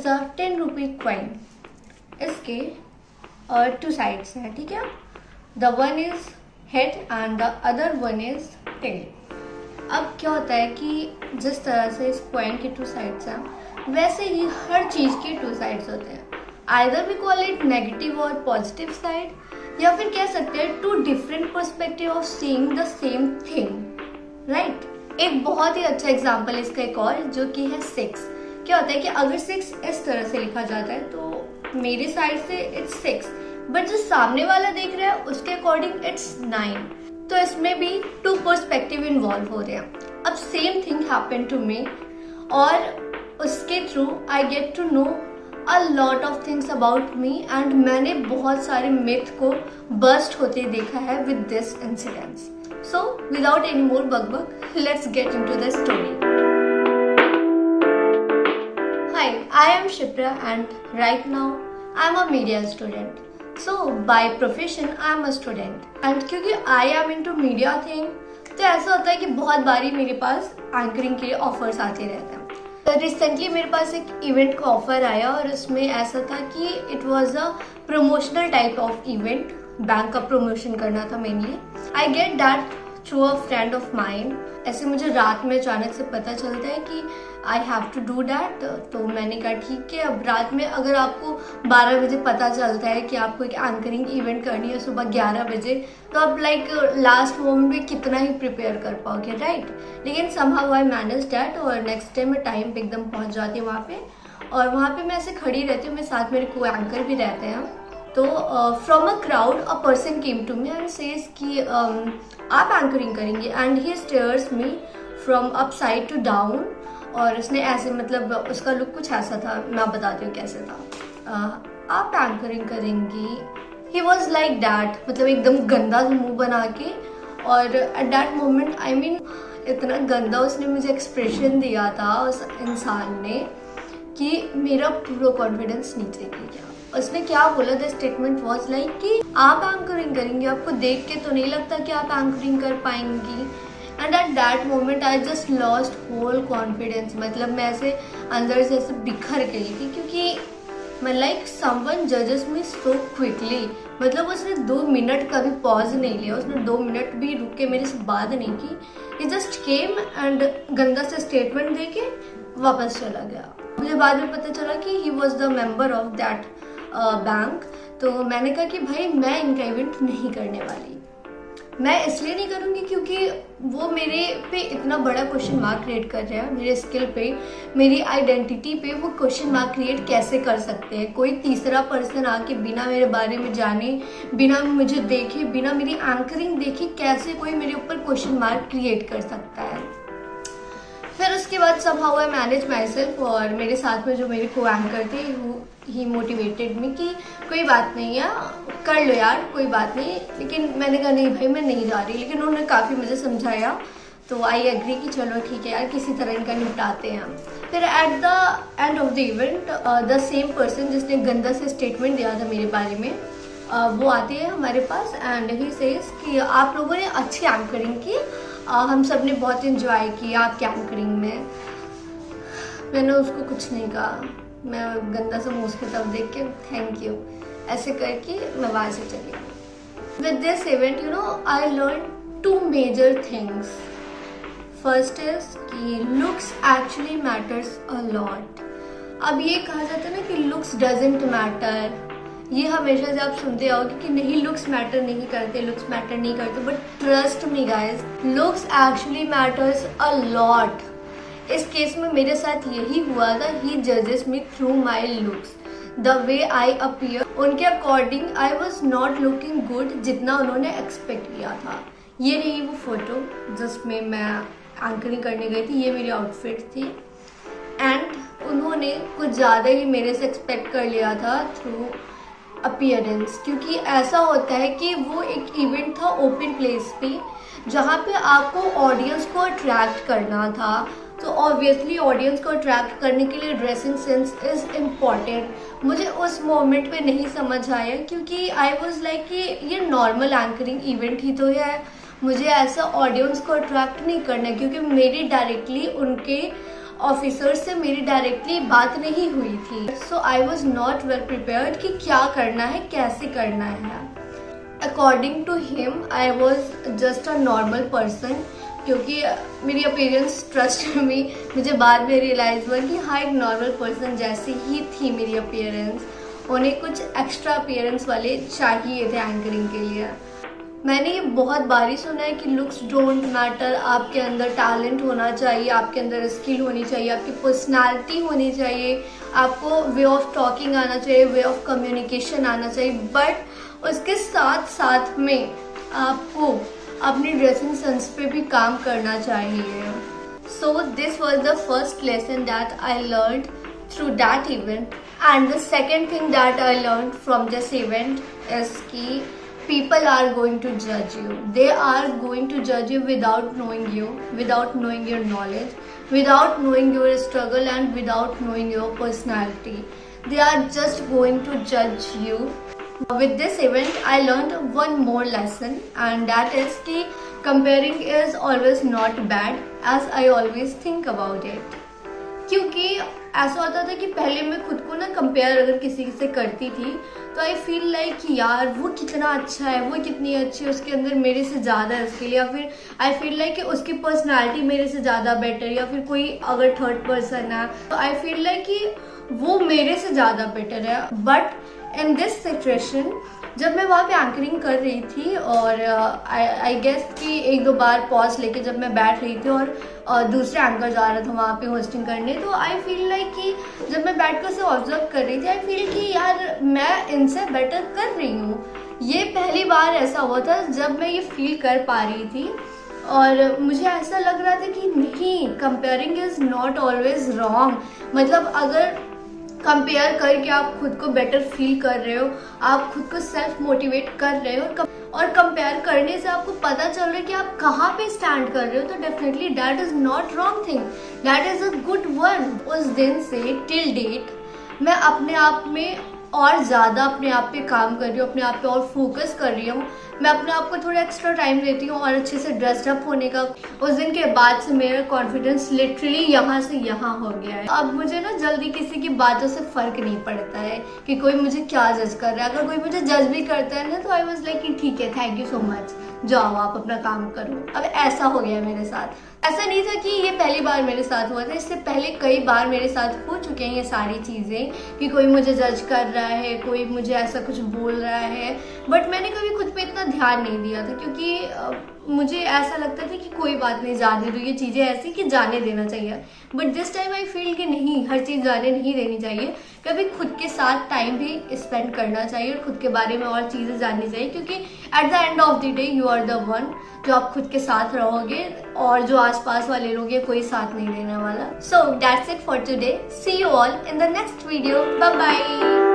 Is a 10 rupee coin. इसके two sides हैं, ठीक है। The one is head and the other one is tail. अब क्या होता है कि जिस तरह से इस कॉइन के टू साइड्स हैं वैसे ही हर चीज के टू साइड्स होते हैं। Either we call it negative और पॉजिटिव साइड, या फिर कह सकते हैं two different perspective of seeing the same thing, right. एक बहुत ही अच्छा एग्जांपल इसका एक और जो कि है 6। क्या होता है कि अगर 6 इस तरह से लिखा जाता है तो मेरी साइड से इट्स 6, बट जो सामने वाला देख रहा है उसके अकॉर्डिंग इट्स 9। तो इसमें भी टू पर्सपेक्टिव इन्वॉल्व हो रहे हैं। अब same thing happen to me और उसके through I get to know a lot of things about me and मैंने बहुत सारे मिथ को बर्स्ट होते देखा है with this incidents. So without any more bug, let's get into the story. Hi, I am Shipra and right now I am a media student. So by profession I am a student and क्योंकि I am into media thing तो ऐसा होता है कि बहुत बारी मेरे पास anchoring के ऑफर्स आते रहते हैं। रिसेंटली मेरे पास एक इवेंट का ऑफर आया और उसमें ऐसा था कि it was a promotional type of event, bank का प्रमोशन करना था mainly. I get that through a friend of mine. ऐसे मुझे रात में अचानक से पता चलता है कि I have to do that. तो मैंने कहा ठीक है, अब रात में अगर आपको 12 बजे पता चलता है कि आपको एक एंकरिंग इवेंट करनी है सुबह 11 बजे, तो आप लाइक लास्ट मोमेंट में कितना ही प्रिपेयर कर पाओगे, राइट। लेकिन समहाउ आई मैनेज दैट और नेक्स्ट डे मैं टाइम पे एकदम पहुंच जाती हूँ वहाँ पे। और वहाँ पे मैं ऐसे खड़ी रहती हूँ, मेरे साथ मेरे को एंकर भी रहते हैं। तो from a crowd a person came to me and says कि आप एंकरिंग करेंगे, and he stares me from up side to down. और उसने ऐसे, मतलब उसका लुक कुछ ऐसा था, मैं बताती हूँ कैसे था। आप एंकरिंग करेंगी, ही वॉज लाइक दैट, मतलब एकदम गंदा मुंह बना के। और eight that moment I mean इतना गंदा उसने मुझे एक्सप्रेशन दिया था उस इंसान ने कि मेरा पूरा कॉन्फिडेंस नीचे गिर गया। उसने क्या बोला, द स्टेटमेंट वॉज लाइक कि आप एंकरिंग करेंगे, आपको देख के तो नहीं लगता कि आप एंकरिंग कर पाएंगी। And at that moment I just lost whole confidence. मतलब मैं ऐसे अंदर से ऐसे बिखर गई थी क्योंकि मैं लाइक समवन जजेस मी सो क्विकली। मतलब उसने 2 मिनट का भी पॉज नहीं लिया, उसने 2 मिनट भी रुक के मेरे से बात नहीं की। ही जस्ट केम एंड गंदा से स्टेटमेंट दे के वापस चला गया। मुझे बाद में पता चला कि he was the member of that bank. तो मैंने कहा कि भाई मैं इनका इवेंट नहीं करने वाली। मैं इसलिए नहीं करूँगी क्योंकि वो मेरे पे इतना बड़ा क्वेश्चन मार्क क्रिएट कर रहे हैं, मेरे स्किल पे, मेरी आइडेंटिटी पे वो क्वेश्चन मार्क क्रिएट कैसे कर सकते हैं। कोई तीसरा पर्सन आके बिना मेरे बारे में जाने, बिना मुझे देखे, बिना मेरी एंकरिंग देखे कैसे कोई मेरे ऊपर क्वेश्चन मार्क क्रिएट कर सकता है। फिर उसके बाद somehow I manage my self और मेरे साथ में जो मेरे को एंकर थे ही मोटिवेटेड मी कि कोई बात नहीं है, कर लो यार, कोई बात नहीं। लेकिन मैंने कहा नहीं भाई मैं नहीं जा रही। लेकिन उन्होंने काफ़ी मुझे समझाया तो आई एग्री कि चलो ठीक है यार, किसी तरह इनका निपटाते हैं हम। फिर eight the end of the event the same person जिसने गंदा से स्टेटमेंट दिया था मेरे बारे में, वो आते हैं हमारे पास एंड ही सेज कि आप लोगों ने अच्छी एंकरिंग की, हम सब ने बहुत इंजॉय किया आपके एंकरिंग में। मैंने उसको कुछ नहीं कहा, मैं गंदा सा मुँह की तरफ देख के थैंक यू ऐसे करके मैं वहाँ से चली गई। With this event you know I learn 2 major things. First is कि looks actually matters a lot. अब ये कहा जाता है ना कि लुक्स डजेंट मैटर, ये हमेशा से आप सुनते आओगे कि नहीं लुक्स मैटर नहीं करते, लुक्स मैटर नहीं करते, but trust me guys, looks actually matters a lot. इस केस में मेरे साथ यही हुआ था। ही जजेस me through my looks, the way I appear. उनके according I was not looking good जितना उन्होंने एक्सपेक्ट किया था। ये रही वो फोटो जिसमें मैं एंकरिंग करने गई थी, ये मेरी आउटफिट थी। एंड उन्होंने कुछ ज़्यादा ही मेरे से एक्सपेक्ट कर लिया था थ्रू अपीयरेंस, क्योंकि ऐसा होता है कि वो एक इवेंट था ओपन प्लेस पे जहाँ पे आपको ऑडियंस को अट्रैक्ट करना था। तो ऑब्वियसली ऑडियंस को अट्रैक्ट करने के लिए ड्रेसिंग सेंस इज़ इम्पॉर्टेंट। मुझे उस मोमेंट पे नहीं समझ आया क्योंकि आई वाज लाइक कि ये नॉर्मल एंकरिंग इवेंट ही तो है, मुझे ऐसा ऑडियंस को अट्रैक्ट नहीं करना है क्योंकि मेरी डायरेक्टली उनके ऑफिसर से मेरी डायरेक्टली बात नहीं हुई थी, so I was not well prepared कि क्या करना है, कैसे करना है। According to him I was just a normal person, क्योंकि मेरी अपीयरेंस, ट्रस्ट मी, मुझे बाद में रियलाइज़ हुआ कि हाँ, एक नॉर्मल पर्सन जैसी ही थी मेरी अपीयरेंस। उन्हें कुछ एक्स्ट्रा अपीयरेंस वाले चाहिए थे एंकरिंग के लिए। मैंने ये बहुत बार ही सुना है कि लुक्स डोंट मैटर, आपके अंदर टैलेंट होना चाहिए, आपके अंदर स्किल होनी चाहिए, आपकी पर्सनालिटी होनी चाहिए, आपको वे ऑफ टॉकिंग आना चाहिए, वे ऑफ कम्युनिकेशन आना चाहिए, बट उसके साथ साथ में आपको अपनी ड्रेसिंग सेंस पे भी काम करना चाहिए। So this was the first lesson that I learned through that event. And the second thing that I learn from this event is कि people are going to judge you. They are going to judge you without knowing you, without knowing your knowledge, without knowing your struggle, and without knowing your personality. They are just going to judge you. With this event, I learned one more lesson, and that is कि comparing is always not bad, as I always think about it. क्योंकि ऐसा होता था कि पहले मैं खुद को ना कंपेयर अगर किसी से करती थी तो आई फील लाइक कि यार वो कितना अच्छा है, वो कितनी अच्छी है, उसके अंदर मेरे से ज़्यादा स्किल, या फिर आई फील लाइक कि उसकी पर्सनालिटी मेरे से ज़्यादा बेटर, या फिर कोई अगर थर्ड पर्सन है तो आई फील लाइक कि वो मेरे से ज़्यादा बेटर है। बट इन दिस सिचुएशन जब मैं वहाँ पे एंकरिंग कर रही थी और आई गेस कि एक दो बार पॉज लेके जब मैं बैठ रही थी और दूसरा एंकर जा रहा था वहाँ पे होस्टिंग करने, तो आई फील लाइक कि जब मैं बैठ कर उसे ऑब्जर्व कर रही थी आई फील कि यार मैं इनसे बेटर कर रही हूँ। ये पहली बार ऐसा हुआ था जब मैं ये फील कर पा रही थी और मुझे ऐसा लग रहा था कि नहीं, comparing is not always wrong. मतलब अगर कंपेयर करके आप खुद को बेटर फील कर रहे हो, आप खुद को सेल्फ मोटिवेट कर रहे हो और कंपेयर करने से आपको पता चल रहा है कि आप कहाँ पे स्टैंड कर रहे हो, तो definitely that is not wrong thing, that is a good one. उस दिन से टिल डेट मैं अपने आप में और ज़्यादा अपने आप पे काम कर रही हूँ, अपने आप पे और फोकस कर रही हूँ। मैं अपने आप को थोड़ा एक्स्ट्रा टाइम देती हूँ और अच्छे से ड्रेस्ड अप होने का। उस दिन के बाद से मेरा कॉन्फिडेंस लिटरली यहाँ से यहाँ हो गया है। अब मुझे ना जल्दी किसी की बातों से फ़र्क नहीं पड़ता है कि कोई मुझे क्या जज कर रहा है। अगर कोई मुझे जज भी करता है ना तो आई वॉज लाइक कि ठीक है, थैंक यू सो मच, जाओ आप अपना काम करो। अब ऐसा हो गया मेरे साथ। ऐसा नहीं था कि ये पहली बार मेरे साथ हुआ था, इससे पहले कई बार मेरे साथ हो चुके हैं ये सारी चीज़ें कि कोई मुझे जज कर रहा है, कोई मुझे ऐसा कुछ बोल रहा है, बट मैंने कभी खुद पे इतना ध्यान नहीं दिया था क्योंकि मुझे ऐसा लगता था कि कोई बात नहीं, जाने दो, ये चीज़ें ऐसी कि जाने देना चाहिए। But this time I feel कि नहीं, हर चीज़ जाने नहीं देनी चाहिए, कभी खुद के साथ टाइम भी स्पेंड करना चाहिए और खुद के बारे में और चीज़ें जाननी चाहिए, क्योंकि at the end of the day you are the one जो आप खुद के साथ रहोगे और जो आसपास वाले लोग हैं कोई साथ नहीं देने वाला। So that's it for today, see you all in the next video, bye bye.